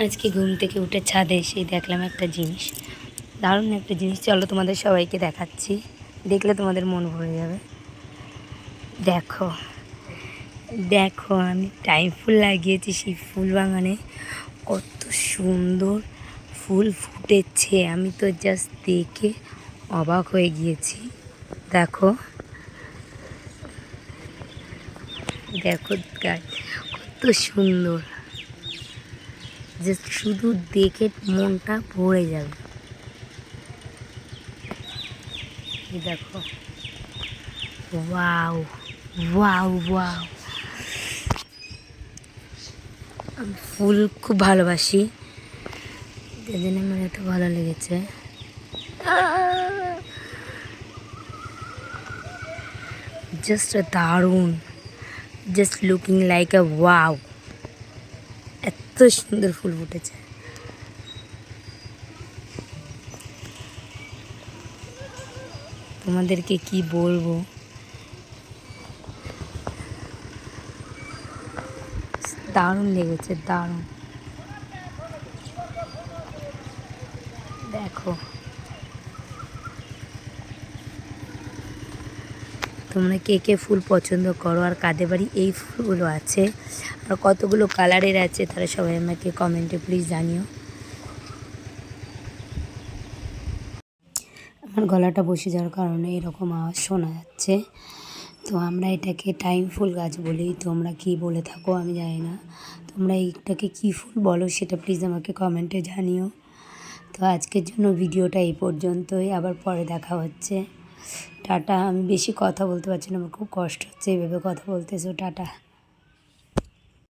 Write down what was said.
আজকে ঘুম থেকে উঠে ছাদে এসেই দেখলাম একটা জিনিস, দারুণ একটা জিনিস। চলো তোমাদের সবাইকে দেখাচ্ছি, দেখলে তোমাদের মন ভরে যাবে। দেখো দেখো আমি টাইম ফুল লাগিয়েছি সেই ফুল বাগানে, কত সুন্দর ফুল ফুটেছে। আমি তো জাস্ট দেখে অবাক হয়ে গিয়েছি। দেখো দেখো কত সুন্দর, যে শুধু দেখে মনটা ভরে যাবে। দেখো, ওয়াও ওয়াও ওয়াও। আমি ফুল খুব ভালোবাসি, এই জন্য আমার এত ভালো লেগেছে। জাস্ট দারুণ, just looking like a wow. এত সুন্দর ফুল ফুটেছে। তোমাদেরকে কি বলবো, দারুণ লেগেছে, দারুণ। দেখো তোমরা কে কে ফুল পছন্দ করো, আর কাদের বাড়ি এই ফুলগুলো আছে, আর কতগুলো কালারের আছে, তারা সবাই আমাকে কমেন্টে প্লিজ জানিও। আমার গলাটা বসে যাওয়ার কারণে এরকম আওয়াজ শোনা যাচ্ছে। তো আমরা এটাকে টাইম ফুল গাছ বলি, তোমরা কি বলে থাকো আমি জানি না। তোমরা এইটাকে কী ফুল বলো সেটা প্লিজ আমাকে কমেন্টে জানিও। তো আজকের জন্য ভিডিওটা এই পর্যন্তই, আবার পরে দেখা হচ্ছে। টাটা। আমি বেশি কথা বলতে পারছি না, আমার খুব কষ্ট হচ্ছে এইভাবে কথা বলতেছো। টাটা।